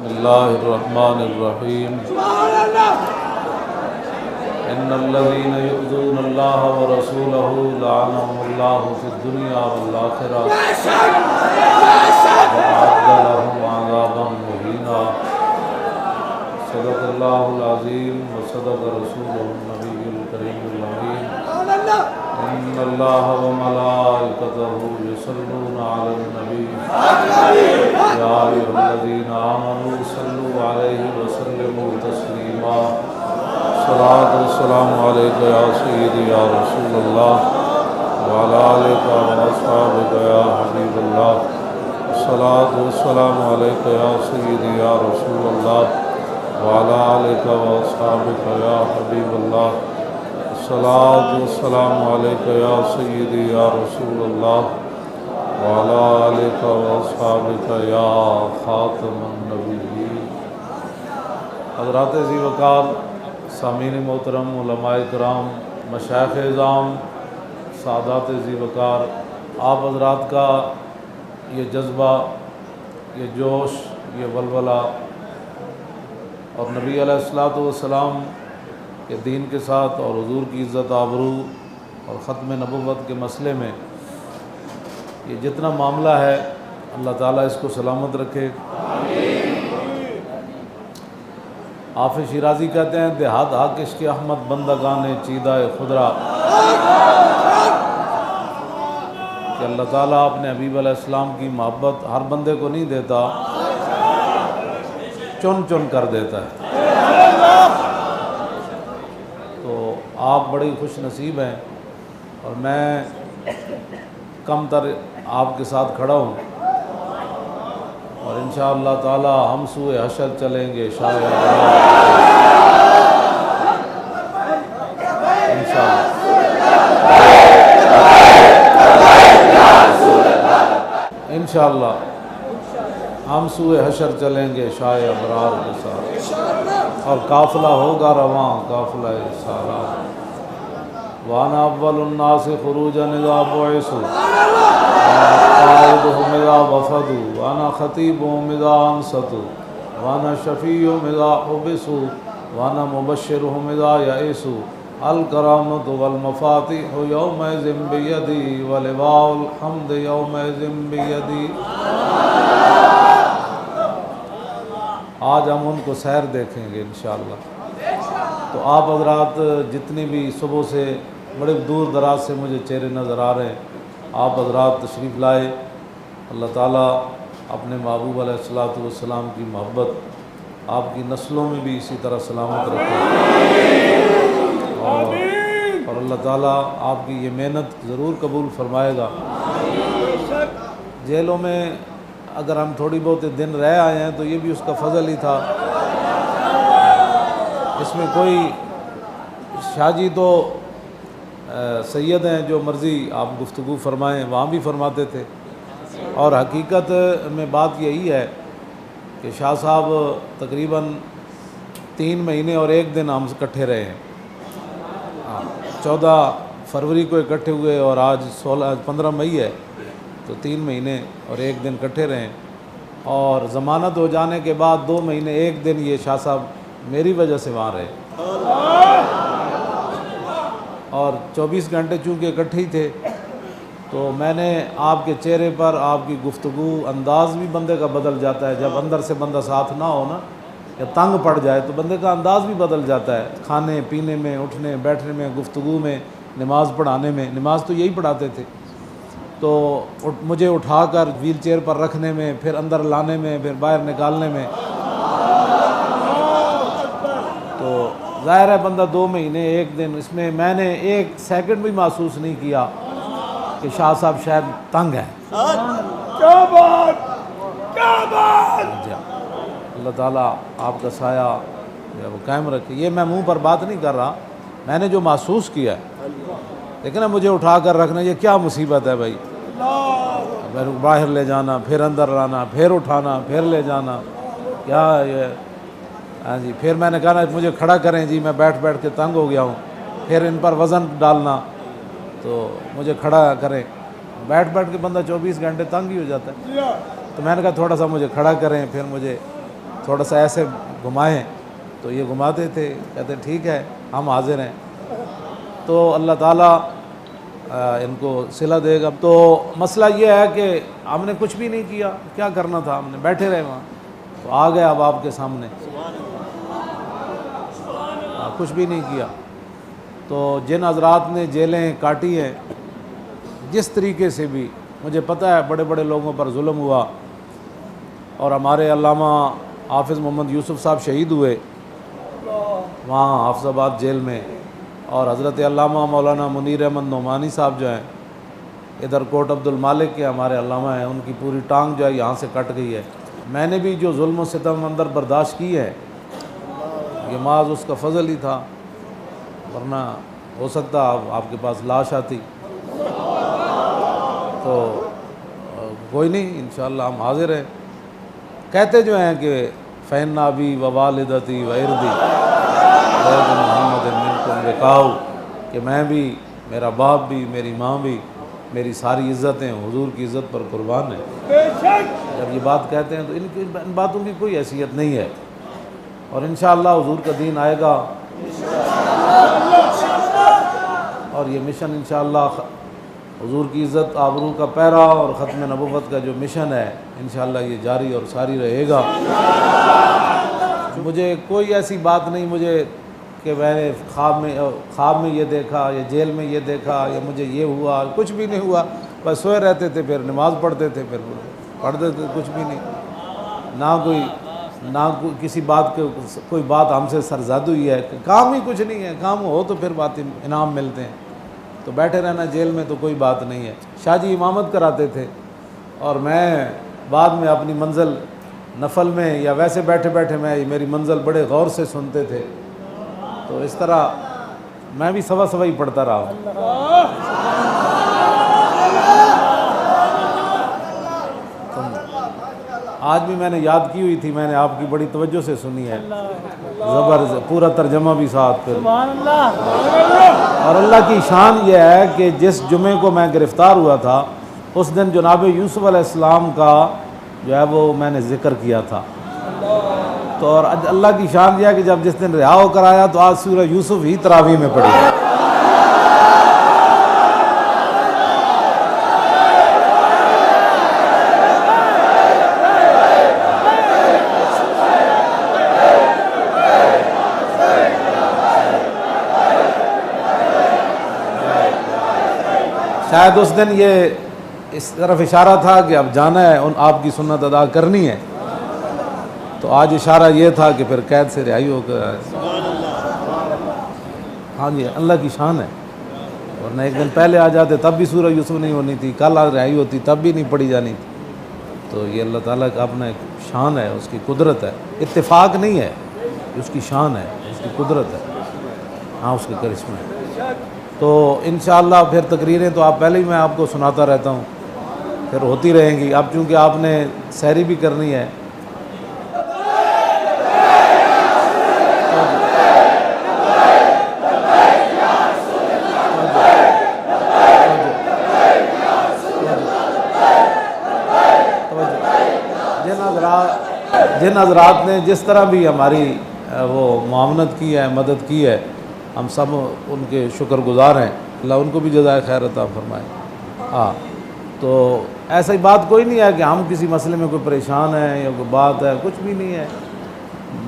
बिस्मिल्लाहिर्रहमानिर्रहीम। इन्नल्लज़ीना यु'ज़ूनल्लाह व रसूलहु लअनहुमुल्लाहु फ़िद्दुनिया वल आखिरह व अअद्द लहुम अज़ाबन मुहीना। सदक़ल्लाहुल अज़ीम व सदक़ रसूलुहुन नबियुल करीमुल अमीन। इन्नल्लाह व मलाइकतहु युसल्लूना अलन नबी या अय्युहल्लज़ीना आमनू सल्लु अलैहि व सल्लिमू तस्लीमा। सलातु व सलामु अलैका या सय्यदी या रसूलल्लाह व अला आलिका व अस्हाबिका या हबीबल्लाह। सलातु व सलामु अलैका या सय्यदी या रसूलल्लाह व अला आलिका व अस्हाबिका या हबीबल्लाह। सलातु व सलामु अलैका या सय्यदी या रसूलल्लाह व अला आलिका व अस्हाबिका या खातमुन नबिय्यीन। हज़रात ज़ी वक़ार, सामीन मोहतरम, उलमाए किराम, मशाइख़ इज़ाम, सादात ज़ी वक़ार, आप हज़रात का ये जज्बा, ये जोश, ये वलवला और नबी अलैहिस्सलातु वस्सलाम के दीन के साथ और हुज़ूर की इज़्ज़त आबरू और ख़त्म नबुव्वत के मसले में ये जितना मामला है, अल्लाह ताला इसको सलामत रखे। हाफ़िज़ शिराज़ी कहते हैं, देहात हाकिश के अहमद बंदगाने चीदाए खुदरा, कि अल्लाह ताला अपने हबीब अलैहिस्सलाम की मोहब्बत हर बंदे को नहीं देता, चुन चुन कर देता है। तो आप बड़ी खुश नसीब हैं और मैं कम तर आपके साथ खड़ा हूँ और इंशाअल्लाह ताला हम सूए हशर चलेंगे शायद इंशाअल्लाह हम सूए हशर चलेंगे शायद अबरार के साथ और काफ़िला होगा रवां काफ़िला सारा। वाना अव्वलुन्नास खुरूजन इज़ा बुइसु क़ाइदुहुम इज़ा वफ़दु वाना ख़तीबुहुम इज़ा अंसतु वाना शफ़ीउहुम इज़ा हुबिसु वाना मुबश्शिरुहुम इज़ा यइसु। अल करामतु वल मफ़ातिहु यौमइज़िन बियदी व लिवाउल हम्द यौमइज़िन बियदी। आज हम उनको सैर देखेंगे इंशाअल्लाह। तो आप हज़रात जितनी भी सुबह से बड़े दूर दराज से मुझे चेहरे नज़र आ रहे हैं, आप हज़रात तशरीफ़ लाए। अल्लाह ताला अपने महबूब अलैहिस्सलातु वस्सलाम की मोहब्बत आपकी नस्लों में भी इसी तरह सलामत रखे और अल्लाह ताला आपकी ये मेहनत ज़रूर कबूल फरमाएगा। जेलों में अगर हम थोड़ी बहुत दिन रह आए हैं तो ये भी उसका फ़ज़ल ही था। इसमें कोई शाहजी तो सैयद हैं, जो मर्ज़ी आप गुफ्तगू फरमाएँ वहाँ भी फरमाते थे। और हकीकत में बात यही है कि शाह साहब तकरीबन 3 महीने और 1 दिन हम इकट्ठे रहे हैं। 14 फरवरी को इकट्ठे हुए और आज 15 मई है, तो 3 महीने और 1 दिन इकट्ठे रहे। और ज़मानत हो जाने के बाद 2 महीने 1 दिन ये शाह साहब मेरी वजह से वहाँ रहे और 24 घंटे चूँकि इकट्ठे ही थे, तो मैंने आपके चेहरे पर आपकी गुफ्तगू अंदाज़ भी बंदे का बदल जाता है। जब अंदर से बंदा साथ ना हो ना, या तंग पड़ जाए तो बंदे का अंदाज़ भी बदल जाता है, खाने पीने में, उठने बैठने में, गुफ्तगू में, नमाज़ पढ़ाने में। नमाज़ तो यही पढ़ाते थे। तो मुझे उठाकर व्हील चेयर पर रखने में, फिर अंदर लाने में, फिर बाहर निकालने में, तो ज़ाहिर है बंदा 2 महीने 1 दिन, इसमें मैंने 1 सेकंड भी महसूस नहीं किया कि शाह साहब शायद तंग हैं। क्या बात, क्या बात। अल्लाह ताला आपका साया वो कायम रखे। ये मैं मुंह पर बात नहीं कर रहा, मैंने जो महसूस किया है। लेकिन मुझे उठा कर रखना ये क्या मुसीबत है भाई। फिर बाहर ले जाना, फिर अंदर लाना, फिर उठाना, फिर ले जाना, क्या ये। हाँ जी, फिर मैंने कहा मुझे खड़ा करें जी, मैं बैठ बैठ के तंग हो गया हूँ। फिर इन पर वज़न डालना, तो मुझे खड़ा करें। बैठ बैठ के बंदा 24 घंटे तंग ही हो जाता है। तो मैंने कहा थोड़ा सा मुझे खड़ा करें, फिर मुझे थोड़ा सा ऐसे घुमाएं, तो ये घुमाते थे, कहते ठीक है हम हाजिर हैं। तो अल्लाह ताला इनको सिला देगा। तो मसला ये है कि हमने कुछ भी नहीं किया, क्या करना था, हमने बैठे रहे वहाँ, तो आ गए अब आपके सामने, कुछ भी नहीं किया। तो जिन हजरात ने जेलें काटी हैं, जिस तरीके से भी, मुझे पता है बड़े बड़े लोगों पर जुल्म हुआ, और हमारे अल्लामा हाफिज़ मोहम्मद यूसुफ साहब शहीद हुए वहाँ हाफिज़ाबाद जेल में, और हज़रत अल्लामा मौलाना मुनीर अहमद नोमानी साहब जो हैं इधर कोट अब्दुल मालिक के हमारे अल्लामा हैं, उनकी पूरी टांग जो है यहाँ से कट गई है। मैंने भी जो जुल्म सितम अंदर बर्दाश्त की है, ये माज उसका फ़ज़ल ही था, वरना हो सकता आपके पास लाश आती। तो कोई नहीं, इंशाअल्लाह हम हाजिर हैं। कहते जो हैं कि फ़ैन नाबी व वालिदती व इर्दी मोहम्मद मिनकुम बेकाऊ, कि मैं भी, मेरा बाप भी, मेरी माँ भी, मेरी सारी इज़्ज़तें हुजूर की इज़्ज़त पर कुर्बान है। जब ये बात कहते हैं तो इन बातों की कोई हैसियत नहीं है, और इंशाअल्लाह हुजूर का दीन आएगा, और ये मिशन इंशाअल्लाह हुजूर की इज़्ज़त आबरू का पैरा और ख़त्म नबुव्वत का जो मिशन है, इंशाअल्लाह ये जारी और सारी रहेगा। मुझे कोई ऐसी बात नहीं मुझे कि मैंने ख्वाब में ये देखा, या जेल में ये देखा, या मुझे ये हुआ, कुछ भी नहीं हुआ। बस सोए रहते थे, फिर नमाज़ पढ़ते थे, फिर पढ़ते थे, कुछ भी नहीं। ना कोई किसी बात के कोई बात हमसे सरज़द हुई है, काम ही कुछ नहीं है। काम हो तो फिर बात इनाम मिलते हैं, तो बैठे रहना जेल में तो कोई बात नहीं है। शाहजी इमामत कराते थे, और मैं बाद में अपनी मंजिल नफल में या वैसे बैठे बैठे मेरी मंजिल बड़े गौर से सुनते थे। तो इस तरह मैं भी सवा ही पढ़ता रहा हूँ। आज भी मैंने याद की हुई थी, मैंने आपकी बड़ी तवज्जो से सुनी है, ज़बरदस्त पूरा तर्जमा भी साथ। फिर और अल्लाह की शान यह है कि जिस जुमे को मैं गिरफ़्तार हुआ था, उस दिन जनाब यूसुफ अलैहिस्सलाम का जो है वो मैंने ज़िक्र किया था। तो और अल्लाह की शान यह है कि जब जिस दिन रिहा होकर आया तो आज सूरह यूसुफ ही तरावी में पढ़ी है। शायद उस दिन ये इस तरफ इशारा था कि अब जाना है, उन आपकी सुन्नत अदा करनी है, तो आज इशारा ये था कि फिर कैद से रिहाई होकर। हाँ जी, अल्लाह की शान है, वरना एक दिन पहले आ जाते तब भी सूरह यूसुफ नहीं होनी थी, कल रिहाई होती तब भी नहीं पढ़ी जानी थी। तो ये अल्लाह ताला का अपना एक शान है, उसकी कुदरत है, इत्तेफाक नहीं है, उसकी शान है, उसकी कुदरत है, हाँ उसके करिश्मे है। तो इंशाअल्लाह फिर तकरीरें तो आप पहले ही मैं आपको सुनाता रहता हूँ, फिर होती रहेंगी। अब चूँकि आपने सहरी भी करनी है, जिन हज़रात ने जिस तरह भी हमारी वो मुआवनत की है, मदद की है, हम सब उनके शुक्रगुज़ार हैं। अल्लाह उनको भी जज़ाए खैर अता फरमाए। हाँ, तो ऐसी बात कोई नहीं है कि हम किसी मसले में कोई परेशान है या कोई बात है, कुछ भी नहीं है।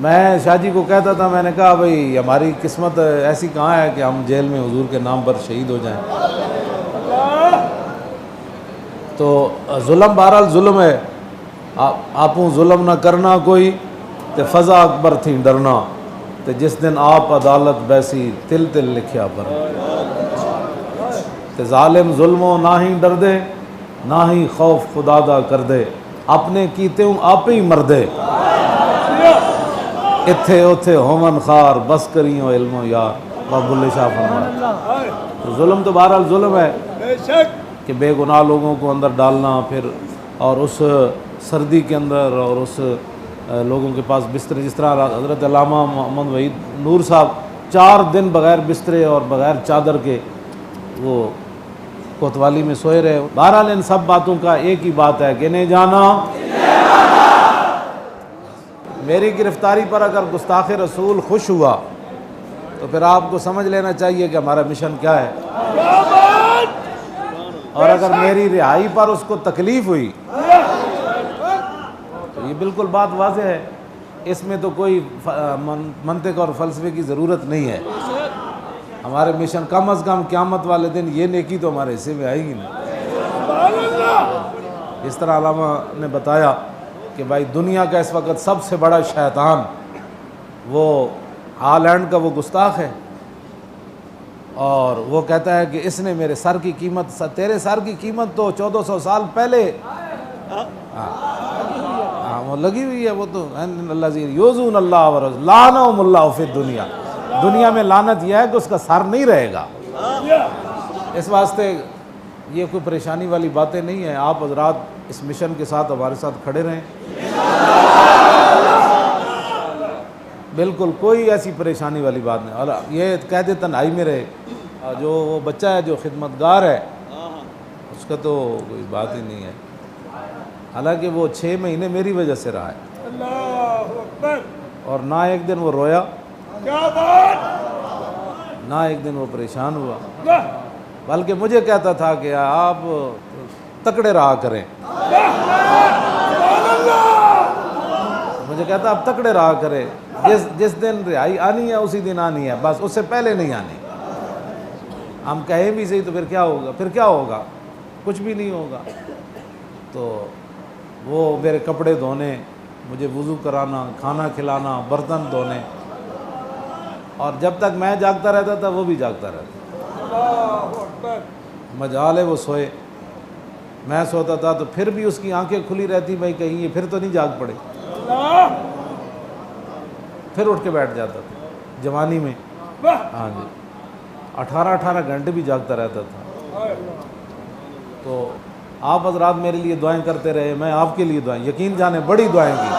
मैं शाहजी को कहता था, मैंने कहा भाई हमारी किस्मत ऐसी कहाँ है कि हम जेल में हुजूर के नाम पर शहीद हो जाएं। तो जुल्म बहरहाल जुल्म है, आपू जुल्म न करना कोई, तो फ़ज़ा अकबर थी डरना, तो जिस दिन आप अदालत बैसी तिल तिल लिखिया पर, तो जालिम जुल्मों ना ही डर दे, ना ही खौफ खुदादा कर दे, अपने कीते हूँ आप ही मर दे, इत्थे उथे होमन खार बस करियो इल्मो यार। बाबुल्ले शाह फरमाया। तो जुल्म तो बहरहाल जुल्म है कि बेगुनाह लोगों को अंदर डालना, फिर और उस सर्दी के अंदर, और उस लोगों के पास बिस्तर, जिस तरह हज़रत अल्लामा मोहम्मद वहीद नूर साहब 4 दिन बग़ैर बिस्तरे और बग़ैर चादर के वो कोतवाली में सोए रहे। बहरहाल इन सब बातों का एक ही बात है कि नहीं जाना मेरी गिरफ्तारी पर अगर गुस्ताख रसूल खुश हुआ तो फिर आपको समझ लेना चाहिए कि हमारा मिशन क्या है, और अगर मेरी रिहाई पर उसको तकलीफ़ हुई तो ये बिल्कुल बात वाज़ेह है, इसमें तो कोई मंतिक और फ़लसफ़े की ज़रूरत नहीं है। हमारे मिशन कम अज़ कम क़यामत वाले दिन ये नेकी तो हमारे हिस्से में आएगी ना। इस तरह अल्लामा ने बताया कि भाई दुनिया का इस वक्त सबसे बड़ा शैतान वो हालैंड का वो गुस्ताख है, और वो कहता है कि इसने मेरे सर की कीमत, तेरे सर की कीमत तो 1400 साल पहले हाँ वो लगी हुई है, वो तो यूज़ून अल्लाह व रसूल लानहुमुल्लाहु फिद दुनिया, दुनिया में लानत यह है कि उसका सर नहीं रहेगा। इस वास्ते ये कोई परेशानी वाली बातें नहीं है। आप हज़रात इस मिशन के साथ हमारे साथ खड़े रहें, बिल्कुल कोई ऐसी परेशानी वाली बात नहीं। और ये कैद तन्हाई में रहे, जो वो बच्चा है जो खिदमतगार है उसका तो कोई बात ही नहीं है। हालांकि वो 6 महीने मेरी वजह से रहा है, और ना एक दिन वो रोया, ना एक दिन वो परेशान हुआ, बल्कि मुझे कहता था कि आप तकड़े रहा करें। मुझे कहता आप तकड़े रहा करें, जिस दिन रिहाई आनी है उसी दिन आनी है, बस उससे पहले नहीं आनी। हम कहें भी सही तो फिर क्या होगा, फिर क्या होगा, कुछ भी नहीं होगा। तो वो मेरे कपड़े धोने, मुझे वज़ू कराना, खाना खिलाना, बर्तन धोने, और जब तक मैं जागता रहता था वो भी जागता रहता। मजाल है वो सोए, मैं सोता था तो फिर भी उसकी आंखें खुली रहती, भाई कहीं ये फिर तो नहीं जाग पड़े, फिर उठ के बैठ जाता था जवानी में। हाँ जी, 18-18 घंटे भी जागता रहता था। तो आप हज़रात मेरे लिए दुआएं करते रहे, मैं आपके लिए दुआएं, यकीन जाने बड़ी दुआएं की।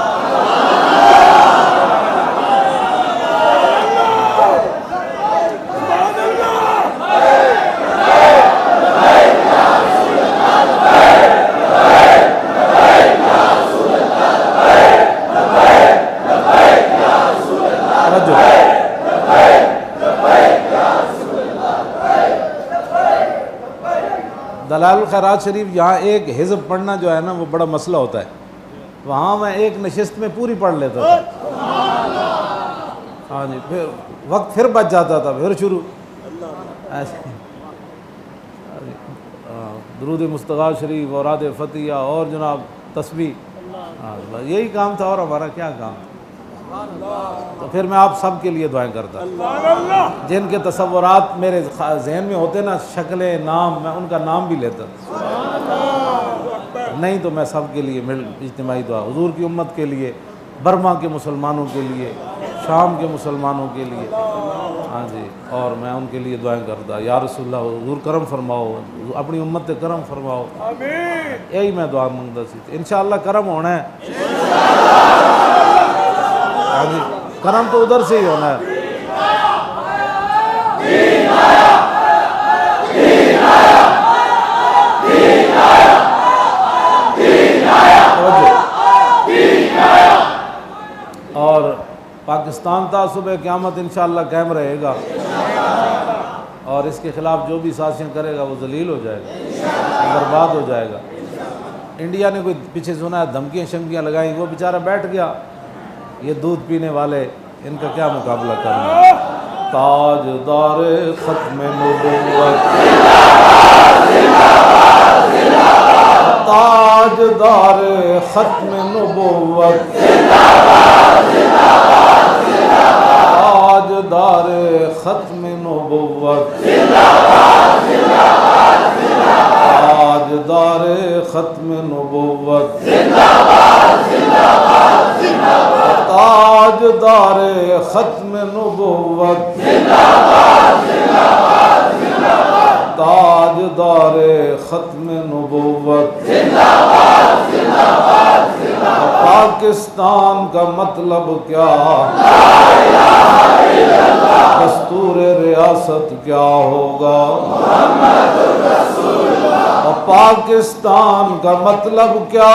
दलाइल खैरात शरीफ यहाँ एक हिज़्ब पढ़ना जो है ना वो बड़ा मसला होता है, वहाँ मैं एक नशिस्त में पूरी पढ़ लेता था। हाँ जी, फिर वक्त फिर बच जाता था, फिर शुरू ऐसे दुरूद मुस्तग़ा शरीफ और औराद फ़तिया और जनाब तस्बीह, हाँ यही काम था, और हमारा क्या काम। तो फिर मैं आप सब के लिए दुआएं करता, जिनके तसव्वुरात मेरे जहन में होते ना, शक्लें, नाम, मैं उनका नाम भी लेता, नहीं तो मैं सब के लिए मिल इज्तिमाई दुआ, हुजूर की उम्मत के लिए, बर्मा के मुसलमानों के लिए, शाम के मुसलमानों के लिए, हाँ जी, और मैं उनके लिए दुआएं करता, या रसूलल्लाह हुजूर करम फरमाओ, अपनी उम्मत पे करम फरमाओ, यही मैं दुआ मांगता सी। इंशाअल्लाह करम होना है, हाँ जी, करम तो उधर से ही होना है। और पाकिस्तान तासुब क़यामत इंशाअल्लाह कायम रहेगा, और इसके ख़िलाफ़ जो भी साजिशें करेगा वो जलील हो जाएगा, बर्बाद हो जाएगा। इंडिया ने कोई पीछे सुना है धमकियाँ शमकियाँ लगाई, वो बेचारा बैठ गया, ये दूध पीने वाले, इनका क्या मुकाबला करना। ताजदार ख़त्म नबुव्वत, ताजदार ख़त्म नबुव्वत, ताजदार ख़त्म नबुव्वत, ताजदार ख़त्म नबुव्वत, ताजदार ख़त्म नबुव्वत, ताजदार ख़त्म नबुव्वत, पाकिस्तान का मतलब क्या, दस्तूर रियासत क्या होगा, और पाकिस्तान का मतलब क्या,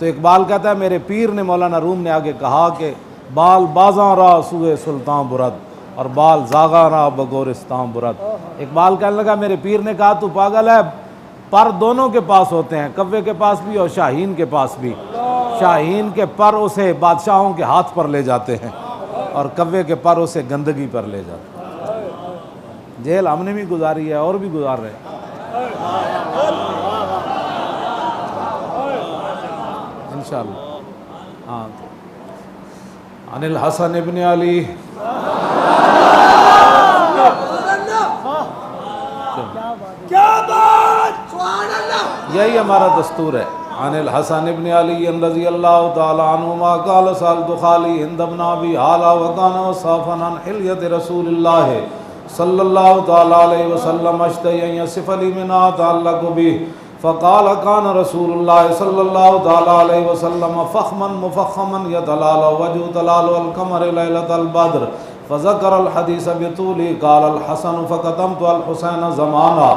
तो इकबाल कहता है मेरे पीर ने, मौलाना रूम ने आगे कहा कि बाल बाज़ा रा सुए सुल्तान बुरद और बाल जागा रा बगोरिस्तान बुरद। इकबाल कहने लगा मेरे पीर ने कहा तू पागल है, पर दोनों के पास होते हैं, कव्वे के पास भी और शाहीन के पास भी। शाहीन के पर उसे बादशाहों के हाथ पर ले जाते हैं और कव्वे के पर उसे गंदगी पर ले जाते हैं। जेल हमने भी गुजारी है और भी गुजार रहे हैं इंशाअल्लाह। हाँ, अनिल हसन इब्न अली, यही हमारा दस्तूर है। अनिल हसन इब्न अली रज़ी अल्लाह तआला अन्हुमा क़ाल सअल्तु खाली हिंद इब्न अबी हाला व काना वसाफ़न अन हिल्यत रसूलिल्लाह सल्लल्लाहु तआला अलैहि वसल्लम अश्तई अन यसिफ़ ली मिना तअल्लक़ बिही फ़क़ाल कान रसूलुल्लाह सल्लल्लाहु तआला अलैहि वसल्लम फ़ख़्मन मुफ़ख़्ख़मन यतलालु वजहु तलालु अल क़मर लैलतल बद्र फ़ज़करल हदीस बितूली क़ालल हसन फ़क़दमतु अल हुसैन ज़माना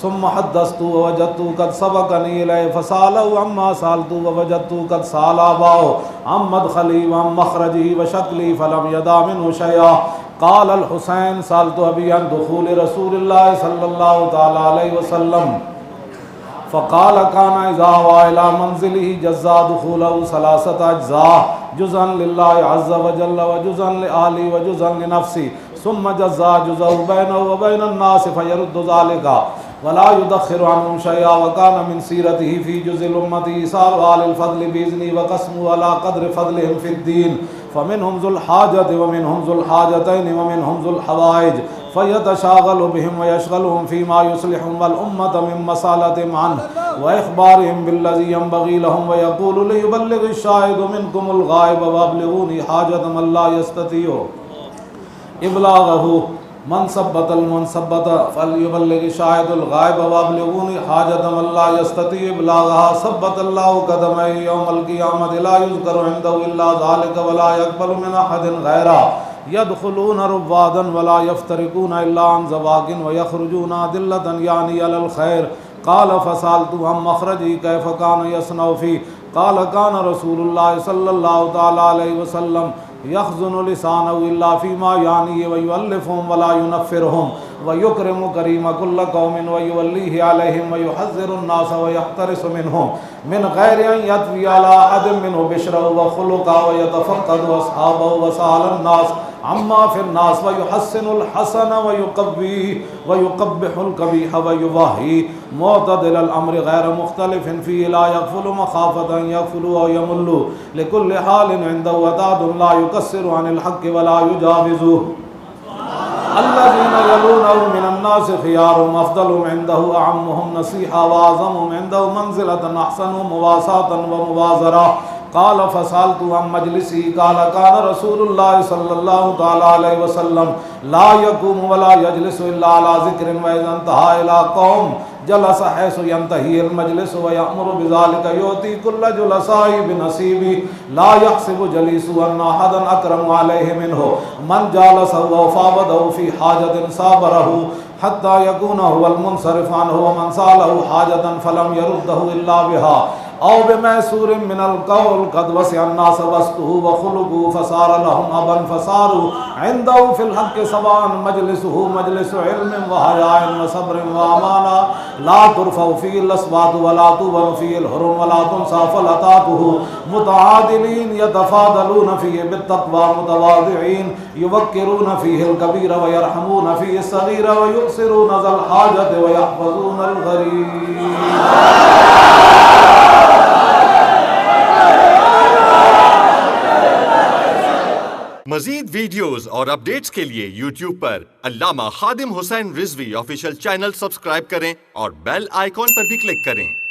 सुम्मा हद्दस्तु ववजदतु क़द सबक़नी इलैहि फ़सालहु अम्मा सालतु ववजदतु क़द साला अबाहु अम मदख़ली व अम मख़रजी व शक्ली फ़लम यदा मिन्हु शैअ क़ालल हुसैन सालतु अबी अन दुख़ूलि रसूलिल्लाह सल्लल्लाहु तआला अलैहि वसल्लम फ़क़ाल काना इज़ा वा इला मंज़िलिही जज़्ज़ा दुख़ूलहु सलासत अज्ज़ा जुज़अन लिल्लाहि अज़्ज़ व जल्ल व जुज़अन लिअहली व जुज़अन लिनफ़्सी सुम्मा जज़्ज़ा जुज़अहु बैनहु व बैनन नास फ़यरुद्दु ज़ालिका वला युदख़्खिरु अन्हुम शैअन व काना मिन सीरतिही फ़ी जुज़्इल उम्मती इसार आलिल फ़ज़्ल बिइज़्नी व क़स्मु अला क़द्रि फ़ज़्लिहिम फ़िद्दीन फ़मिनहुम ज़ुल हाजति व मिनहुम ज़ुल हाजतैनि व मिनहुम ज़ुल हवाइज फ़यतशाग़लु बिहिम व यशग़लुहुम फ़ीमा युस्लिहुहुम वल उम्मत मिन मसालतिहिम अन्हु व इख़बारिहिम बिल्लज़ी यंबग़ी लहुम व यक़ूलु लियुबल्लिग़ि शाहिदु मिनकुमुल गाइब व अब्लिग़ूनी हाजत मन ला यस्ततिउ इब्लाग़हु मन सब्बतल मुनसब्बत फ़लयुबल्लिग़ शाहिदुल गाइब व अब्लिग़ूनी हाजत मन ला यस्ततिउ इब्लाग़हा सब्बतल्लाहु क़दमैहि यौमल क़ियामति ला युज़करु इंदहु इल्ला ज़ालिका व ला यक़बलु मिन अहदिन ग़ैरा यदख़ुलून रुव्वादन व ला यफ़्तरिक़ून इल्ला अन ज़वाक़िन व यख़रुजून अदिल्लतन यानी अलल ख़ैर क़ाल फ़सअल्तु अन मख़रजी कैफ़ कान यसनउ फ़ी क़ाल कान रसूलुल्लाह सल्लल्लाहु तआला अलैहि वसल्लम यख़्ज़ुनु लिसानहु इल्ला फ़ीमा यानी व युअल्लिफ़ुहुम व ला युनफ़्फ़िरुहुम व युकरिमु करीम कुल्ल क़ौमिन व युवल्लीहि अलैहिम व युहज़्ज़िरु अन्नास व यहतरिसु मिनहुम मिन ग़ैरि अन यत्वी अला अहदिन मिनहु बिशरहु व ख़ुलुक़हु व यतफ़क़्क़दु अस्हाबहु व सअलन नास अम्मा फ़िन्नास व युहस्सिनुल हसन व युक़ब्बिहुल क़बीह व युवाही मुअतदिलल अम्रि ग़ैर मुख़्तलिफ़िन फ़ीहि ला यग़फ़लु मख़ाफ़त अन यग़फ़लु व यमुल्लु लिकुल्लि हालिन इंदहु अदादुन ला युक़स्सिरु अनिल हक़्क़ि व ला युजाविज़ुहु अल्लज़ीना यलूनहु मिनन नास ख़ियारुहुम अफ़ज़लुहुम इंदहु अअम्मुहुम नसीहा व अअज़मुहुम इंदहु मंज़िलतन अहसनुहुम मुवासातन व मुवाज़रा क़ाल फ़सअल्तु अन मजलिसी क़ाल कान रसूलुल्लाह सल्लल्लाहु तआला अलैहि वसल्लम ला यक़ूमु व ला यजलिसु इल्ला अला ज़िक्रिन व इज़ा इंतहा इला क़ौम जलस हैसु यंतहील मजलिस व यअमुरु बिज़ालिका युती कुल्ल जुलसाई बिनसीबी ला यहसिबु जलीसु अन्ना अहदन अकरमु अलैहि मिन्हु मन जालसहु व फ़ावदहु फ़ी हाजतिन साबरहु हत्ता यकूना हुवल मुनसरिफ़ अन्हु व मन सालहु हाजतन फलम यरुद्दहु इल्ला बिहा औ बिमैसूरिन मिनल क़ौल क़द वसिअ अन्नास वस्तुहु व ख़ुलुक़ुहु फ़सार लहुम अबन फ़सारू इंदहु फ़िल हक़्क़ि सवाअन मजलिसुहु मजलिसु इल्मिन व हयाइन व सब्रिन व अमाना ला तुरफ़उ फ़ीहिल अस्वातु व ला तुज़नु फ़ीहिल हुरुम व ला तुनसा फ़लतातुहु मुतआदिलीन यतफ़ादलून फ़ीहि बित्तक़वा मुतवाज़िईन युवक्किरून फ़ीहिल कबीर व यरहमून फ़ीहि सग़ीर व युसिरून ज़ल हाजत व यहफ़ज़ूनल ग़रीब। मज़ीद वीडियोस और अपडेट्स के लिए YouTube पर Allama Khadim Hussain Rizvi official channel subscribe करें और बेल आइकॉन पर भी क्लिक करें।